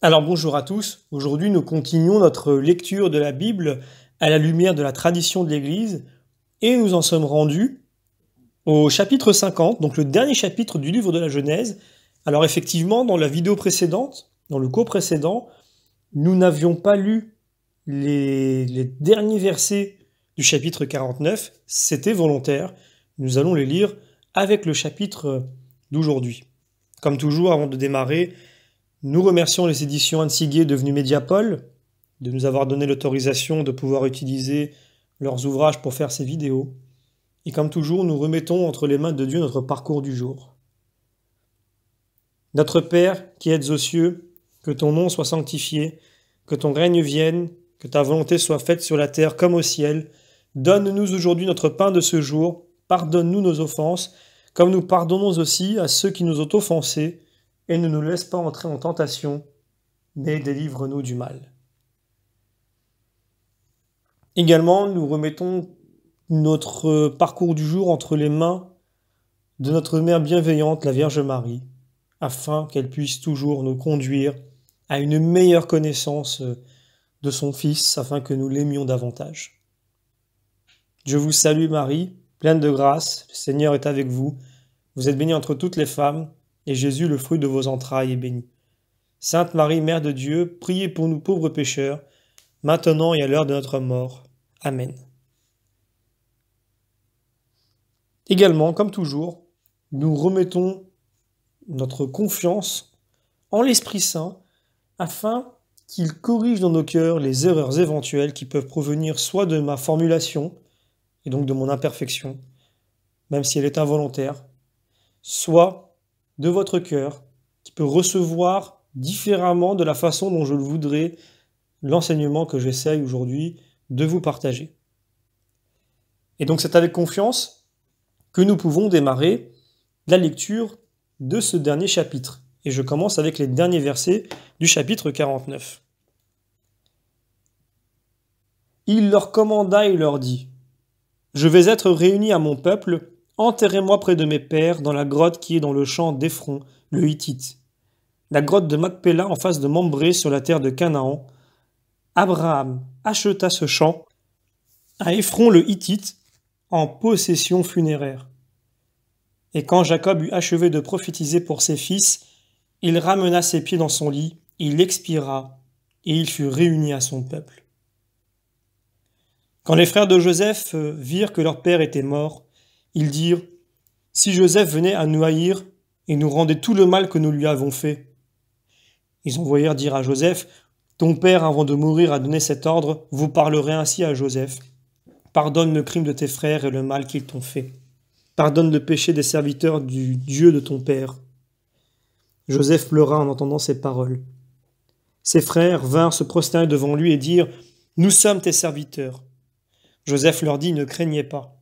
Alors bonjour à tous, aujourd'hui nous continuons notre lecture de la Bible à la lumière de la tradition de l'Église et nous en sommes rendus au chapitre 50, donc le dernier chapitre du livre de la Genèse. Alors effectivement, dans la vidéo précédente, dans le cours précédent, nous n'avions pas lu les derniers versets du chapitre 49, c'était volontaire, nous allons les lire avec le chapitre d'aujourd'hui. Comme toujours, avant de démarrer, nous remercions les éditions Ansiguet devenues Mediapol de nous avoir donné l'autorisation de pouvoir utiliser leurs ouvrages pour faire ces vidéos. Et comme toujours, nous remettons entre les mains de Dieu notre parcours du jour. Notre Père qui êtes aux cieux, que ton nom soit sanctifié, que ton règne vienne, que ta volonté soit faite sur la terre comme au ciel. Donne-nous aujourd'hui notre pain de ce jour, pardonne-nous nos offenses, comme nous pardonnons aussi à ceux qui nous ont offensés, et ne nous laisse pas entrer en tentation, mais délivre-nous du mal. Également, nous remettons notre parcours du jour entre les mains de notre Mère bienveillante, la Vierge Marie, afin qu'elle puisse toujours nous conduire à une meilleure connaissance de son Fils, afin que nous l'aimions davantage. Je vous salue Marie, pleine de grâce, le Seigneur est avec vous. Vous êtes bénie entre toutes les femmes, et Jésus, le fruit de vos entrailles, est béni. Sainte Marie, Mère de Dieu, priez pour nous pauvres pécheurs, maintenant et à l'heure de notre mort. Amen. Également, comme toujours, nous remettons notre confiance en l'Esprit Saint afin qu'il corrige dans nos cœurs les erreurs éventuelles qui peuvent provenir soit de ma formulation, et donc de mon imperfection, même si elle est involontaire, soit de votre cœur, qui peut recevoir différemment de la façon dont je le voudrais l'enseignement que j'essaye aujourd'hui de vous partager. Et donc c'est avec confiance que nous pouvons démarrer la lecture de ce dernier chapitre. Et je commence avec les derniers versets du chapitre 49. Il leur commanda et leur dit : « Je vais être réuni à mon peuple, enterrez-moi près de mes pères dans la grotte qui est dans le champ d'Éphron, le Hittite, la grotte de Macpéla en face de Mambré sur la terre de Canaan. Abraham acheta ce champ à Éphron le Hittite en possession funéraire. Et quand Jacob eut achevé de prophétiser pour ses fils, il ramena ses pieds dans son lit, il expira, et il fut réuni à son peuple. Quand les frères de Joseph virent que leur père était mort, ils dirent : « Si Joseph venait à nous haïr et nous rendait tout le mal que nous lui avons fait. » Ils envoyèrent dire à Joseph : « Ton père, avant de mourir, a donné cet ordre, vous parlerez ainsi à Joseph. Pardonne le crime de tes frères et le mal qu'ils t'ont fait. Pardonne le péché des serviteurs du Dieu de ton père. » Joseph pleura en entendant ces paroles. Ses frères vinrent se prosterner devant lui et dirent : « Nous sommes tes serviteurs. » Joseph leur dit : « Ne craignez pas.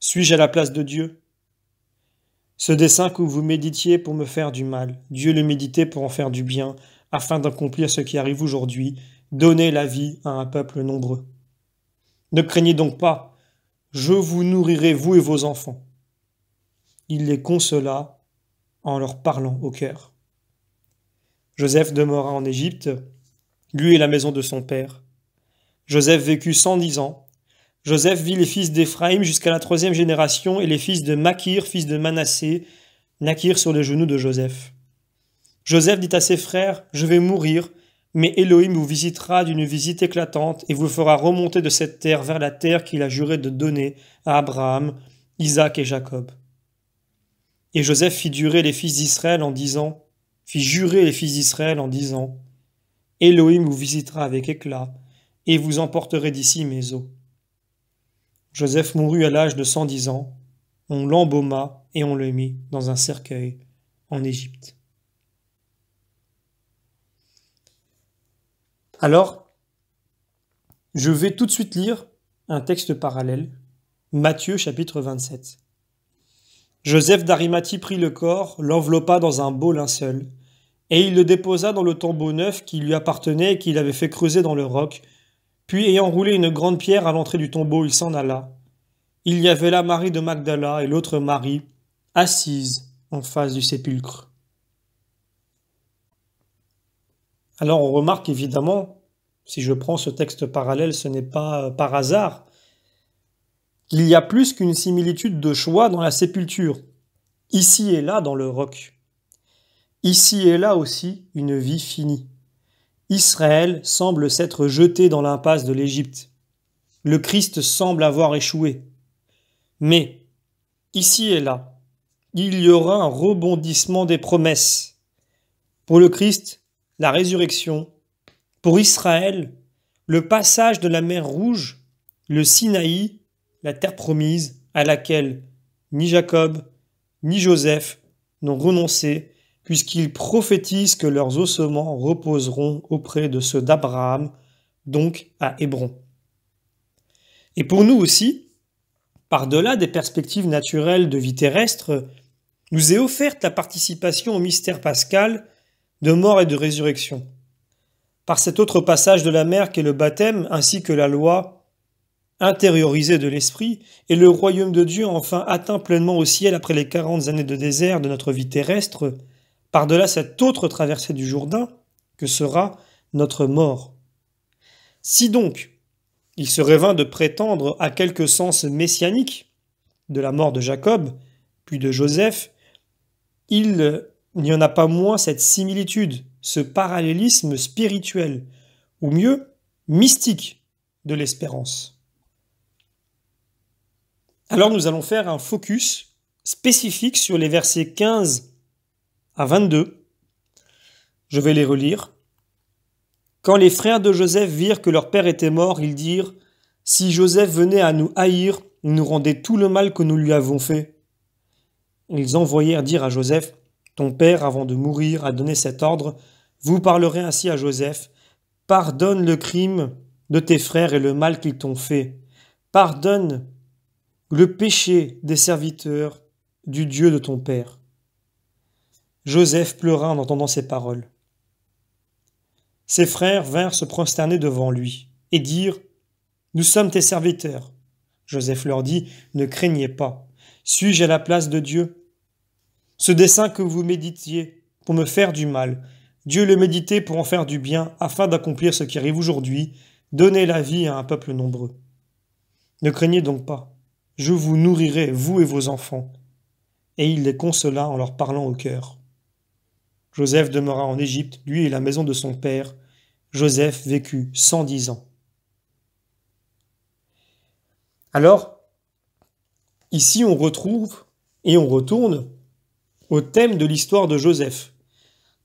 Suis-je à la place de Dieu ? Ce dessein que vous méditiez pour me faire du mal, Dieu le méditait pour en faire du bien, afin d'accomplir ce qui arrive aujourd'hui, donner la vie à un peuple nombreux. Ne craignez donc pas, je vous nourrirai, vous et vos enfants. » Il les consola en leur parlant au cœur. Joseph demeura en Égypte, lui et la maison de son père. Joseph vécut 110 ans. Joseph vit les fils d'Éphraïm jusqu'à la 3e génération et les fils de Makir, fils de Manassé, naquirent sur les genoux de Joseph. Joseph dit à ses frères : « Je vais mourir, mais Élohim vous visitera d'une visite éclatante et vous fera remonter de cette terre vers la terre qu'il a juré de donner à Abraham, Isaac et Jacob. » Et Joseph fit jurer les fils d'Israël en disant : « Élohim vous visitera avec éclat, et vous emporterez d'ici mes os. » Joseph mourut à l'âge de 110 ans. On l'embauma et on le mit dans un cercueil en Égypte. Alors, je vais tout de suite lire un texte parallèle, Matthieu chapitre 27. Joseph d'Arimathie prit le corps, l'enveloppa dans un beau linceul, et il le déposa dans le tombeau neuf qui lui appartenait et qu'il avait fait creuser dans le roc. Puis, ayant roulé une grande pierre à l'entrée du tombeau, il s'en alla. Il y avait là Marie de Magdala et l'autre Marie, assises en face du sépulcre. Alors on remarque évidemment, si je prends ce texte parallèle, ce n'est pas par hasard, qu'il y a plus qu'une similitude de choix dans la sépulture. Ici et là dans le roc. Ici et là aussi une vie finie. Israël semble s'être jeté dans l'impasse de l'Égypte. Le Christ semble avoir échoué. Mais, ici et là, il y aura un rebondissement des promesses. Pour le Christ, la résurrection. Pour Israël, le passage de la mer Rouge, le Sinaï, la terre promise, à laquelle ni Jacob, ni Joseph n'ont renoncé, puisqu'ils prophétisent que leurs ossements reposeront auprès de ceux d'Abraham, donc à Hébron. Et pour nous aussi, par-delà des perspectives naturelles de vie terrestre, nous est offerte la participation au mystère pascal de mort et de résurrection. Par cet autre passage de la mer qu'est le baptême, ainsi que la loi intériorisée de l'esprit, et le royaume de Dieu enfin atteint pleinement au ciel après les 40 années de désert de notre vie terrestre, par-delà cette autre traversée du Jourdain, que sera notre mort. Si donc il serait vain de prétendre à quelque sens messianique de la mort de Jacob, puis de Joseph, il n'y en a pas moins cette similitude, ce parallélisme spirituel, ou mieux, mystique de l'espérance. Alors nous allons faire un focus spécifique sur les versets 15 à 22. Je vais les relire. Quand les frères de Joseph virent que leur père était mort, ils dirent « Si Joseph venait à nous haïr, il nous rendait tout le mal que nous lui avons fait. » Ils envoyèrent dire à Joseph « Ton père, avant de mourir, a donné cet ordre. Vous parlerez ainsi à Joseph. Pardonne le crime de tes frères et le mal qu'ils t'ont fait. Pardonne le péché des serviteurs du Dieu de ton père. » Joseph pleura en entendant ces paroles. Ses frères vinrent se prosterner devant lui et dirent « Nous sommes tes serviteurs. » Joseph leur dit « Ne craignez pas. Suis-je à la place de Dieu? Ce dessein que vous méditiez pour me faire du mal, Dieu le méditait pour en faire du bien, afin d'accomplir ce qui arrive aujourd'hui, donner la vie à un peuple nombreux. Ne craignez donc pas. Je vous nourrirai, vous et vos enfants. » Et il les consola en leur parlant au cœur. Joseph demeura en Égypte, lui et la maison de son père. Joseph vécut 110 ans. Alors, ici on retrouve et on retourne au thème de l'histoire de Joseph.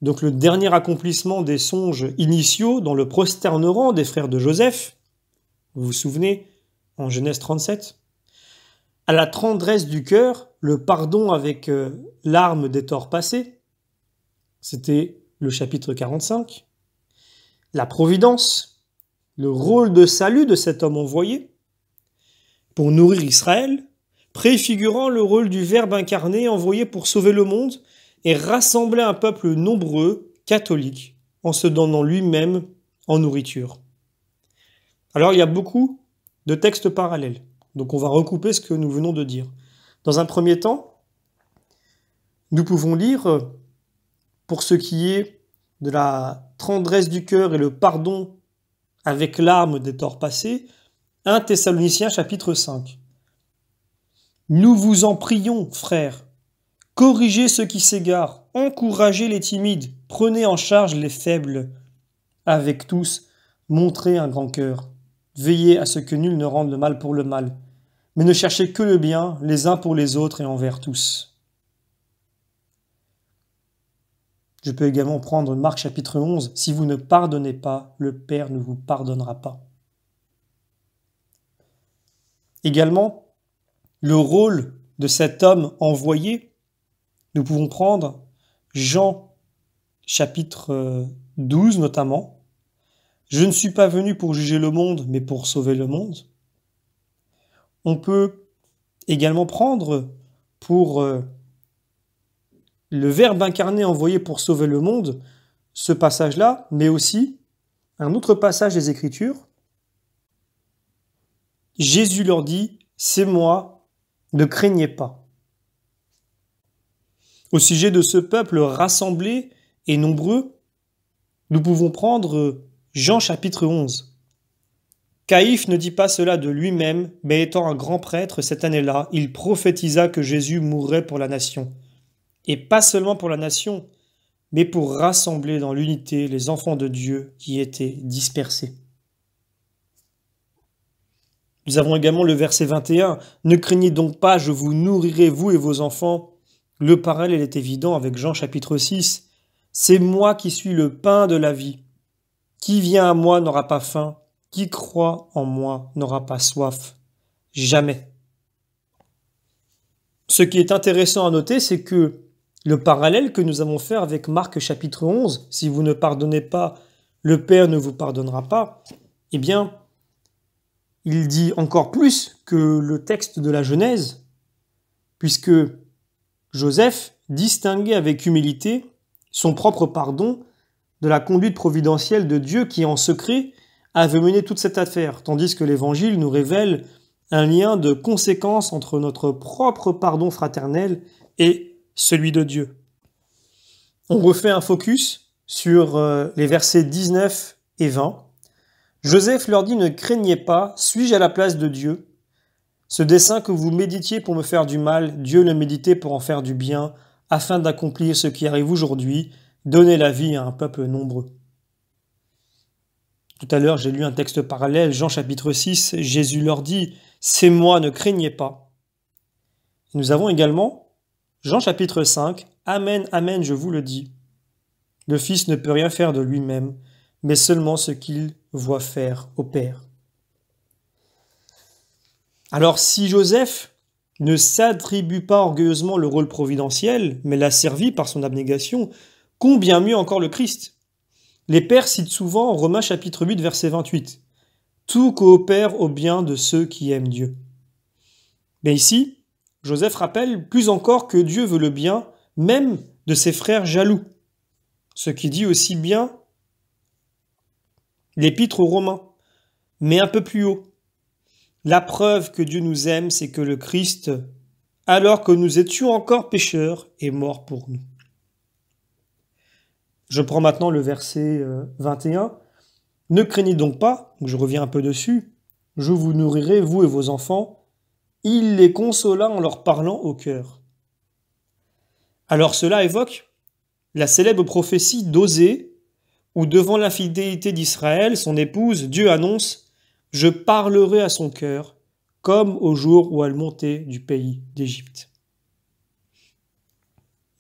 Donc le dernier accomplissement des songes initiaux dans le prosterneront des frères de Joseph, vous vous souvenez, en Genèse 37, à la tendresse du cœur, le pardon avec l'arme des torts passés, c'était le chapitre 45, la providence, le rôle de salut de cet homme envoyé, pour nourrir Israël, préfigurant le rôle du Verbe incarné envoyé pour sauver le monde et rassembler un peuple nombreux, catholique, en se donnant lui-même en nourriture. Alors il y a beaucoup de textes parallèles, donc on va recouper ce que nous venons de dire. Dans un premier temps, nous pouvons lire, pour ce qui est de la tendresse du cœur et le pardon avec l'arme des torts passés, 1 Thessaloniciens chapitre 5. Nous vous en prions, frères, corrigez ceux qui s'égarent, encouragez les timides, prenez en charge les faibles. Avec tous, montrez un grand cœur. Veillez à ce que nul ne rende le mal pour le mal, mais ne cherchez que le bien, les uns pour les autres et envers tous. Je peux également prendre Marc chapitre 11. Si vous ne pardonnez pas, le Père ne vous pardonnera pas. Également, le rôle de cet homme envoyé, nous pouvons prendre Jean chapitre 12 notamment. Je ne suis pas venu pour juger le monde, mais pour sauver le monde. On peut également prendre pour le Verbe incarné envoyé pour sauver le monde, ce passage-là, mais aussi un autre passage des Écritures. Jésus leur dit « C'est moi, ne craignez pas ». Au sujet de ce peuple rassemblé et nombreux, Nous pouvons prendre Jean chapitre 11. Caïphe ne dit pas cela de lui-même, mais étant un grand prêtre cette année-là, il prophétisa que Jésus mourrait pour la nation. Et pas seulement pour la nation, mais pour rassembler dans l'unité les enfants de Dieu qui étaient dispersés. Nous avons également le verset 21. « Ne craignez donc pas, je vous nourrirai, vous et vos enfants. » Le parallèle est évident avec Jean chapitre 6. « C'est moi qui suis le pain de la vie. Qui vient à moi n'aura pas faim. Qui croit en moi n'aura pas soif. Jamais. » Ce qui est intéressant à noter, c'est que le parallèle que nous avons fait avec Marc chapitre 11, « Si vous ne pardonnez pas, le Père ne vous pardonnera pas », eh bien, il dit encore plus que le texte de la Genèse, puisque Joseph distinguait avec humilité son propre pardon de la conduite providentielle de Dieu qui, en secret, avait mené toute cette affaire, tandis que l'Évangile nous révèle un lien de conséquence entre notre propre pardon fraternel et celui de Dieu. On refait un focus sur les versets 19 et 20. Joseph leur dit « Ne craignez pas, suis-je à la place de Dieu ? Ce dessein que vous méditiez pour me faire du mal, Dieu le méditait pour en faire du bien, afin d'accomplir ce qui arrive aujourd'hui, donner la vie à un peuple nombreux. » Tout à l'heure, j'ai lu un texte parallèle, Jean chapitre 6, Jésus leur dit « C'est moi, ne craignez pas. » Nous avons également Jean chapitre 5, « Amen, amen, je vous le dis. Le Fils ne peut rien faire de lui-même, mais seulement ce qu'il voit faire au Père. » Alors si Joseph ne s'attribue pas orgueilleusement le rôle providentiel, mais l'a servi par son abnégation, combien mieux encore le Christ. Les pères citent souvent Romains chapitre 8 verset 28. « Tout coopère au bien de ceux qui aiment Dieu. » Mais ici, Joseph rappelle plus encore que Dieu veut le bien, même de ses frères jaloux. Ce qui dit aussi bien l'épître aux Romains, mais un peu plus haut. La preuve que Dieu nous aime, c'est que le Christ, alors que nous étions encore pécheurs, est mort pour nous. Je prends maintenant le verset 21. « Ne craignez donc pas, je reviens un peu dessus, je vous nourrirai, vous et vos enfants. » Il les consola en leur parlant au cœur. Alors cela évoque la célèbre prophétie d'Osée, où devant l'infidélité d'Israël, son épouse, Dieu annonce « Je parlerai à son cœur, comme au jour où elle montait du pays d'Égypte. »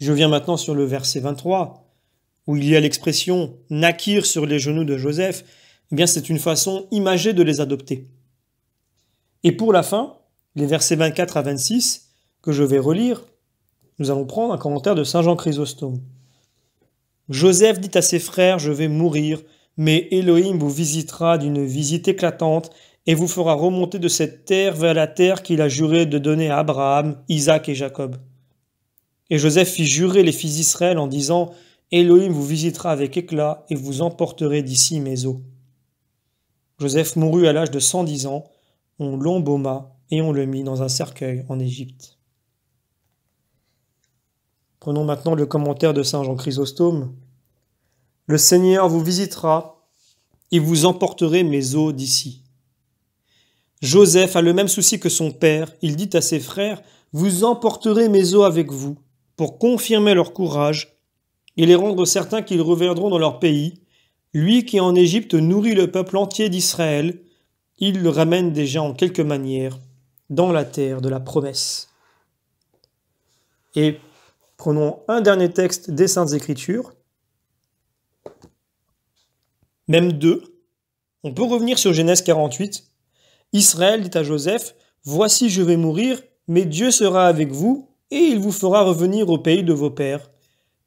Je viens maintenant sur le verset 23, où il y a l'expression « naquir sur les genoux de Joseph », eh bien c'est une façon imagée de les adopter. Et pour la fin, les versets 24 à 26, que je vais relire, nous allons prendre un commentaire de saint Jean Chrysostome. Joseph dit à ses frères, je vais mourir, mais Élohim vous visitera d'une visite éclatante et vous fera remonter de cette terre vers la terre qu'il a juré de donner à Abraham, Isaac et Jacob. Et Joseph fit jurer les fils d'Israël en disant, Élohim vous visitera avec éclat et vous emporterez d'ici mes os. Joseph mourut à l'âge de 110 ans, on l'embauma et on le mit dans un cercueil en Égypte. Prenons maintenant le commentaire de saint Jean Chrysostome. Le Seigneur vous visitera et vous emporterez mes os d'ici. Joseph a le même souci que son père. Il dit à ses frères, vous emporterez mes os avec vous pour confirmer leur courage et les rendre certains qu'ils reviendront dans leur pays. Lui qui en Égypte nourrit le peuple entier d'Israël, il le ramène déjà en quelque manière dans la terre de la promesse. Et prenons un dernier texte des Saintes Écritures, même deux. On peut revenir sur Genèse 48. Israël dit à Joseph, « Voici je vais mourir, mais Dieu sera avec vous, et il vous fera revenir au pays de vos pères.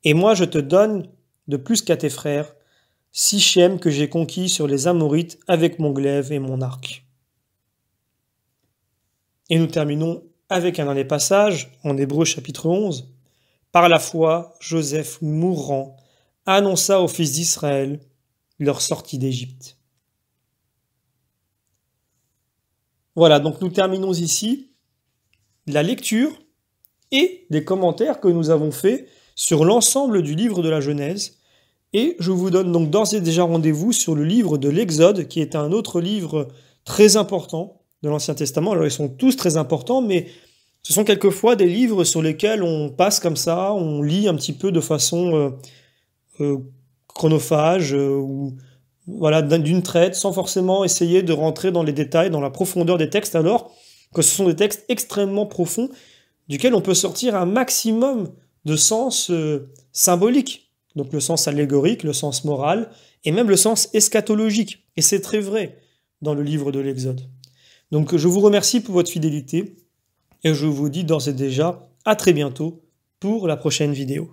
Et moi je te donne, de plus qu'à tes frères, Sichem que j'ai conquis sur les Amorites avec mon glaive et mon arc. » Et nous terminons avec un dernier passage, en Hébreux chapitre 11. Par la foi, Joseph mourant, annonça aux fils d'Israël leur sortie d'Égypte. Voilà, donc nous terminons ici la lecture et les commentaires que nous avons faits sur l'ensemble du livre de la Genèse. Et je vous donne donc d'ores et déjà rendez-vous sur le livre de l'Exode, qui est un autre livre très important de l'Ancien Testament. Alors ils sont tous très importants, mais ce sont quelquefois des livres sur lesquels on passe comme ça, on lit un petit peu de façon chronophage, ou voilà, d'une traite, sans forcément essayer de rentrer dans les détails, dans la profondeur des textes, alors que ce sont des textes extrêmement profonds, duquel on peut sortir un maximum de sens symbolique. Donc le sens allégorique, le sens moral, et même le sens eschatologique. Et c'est très vrai dans le livre de l'Exode. Donc je vous remercie pour votre fidélité, et je vous dis d'ores et déjà à très bientôt pour la prochaine vidéo.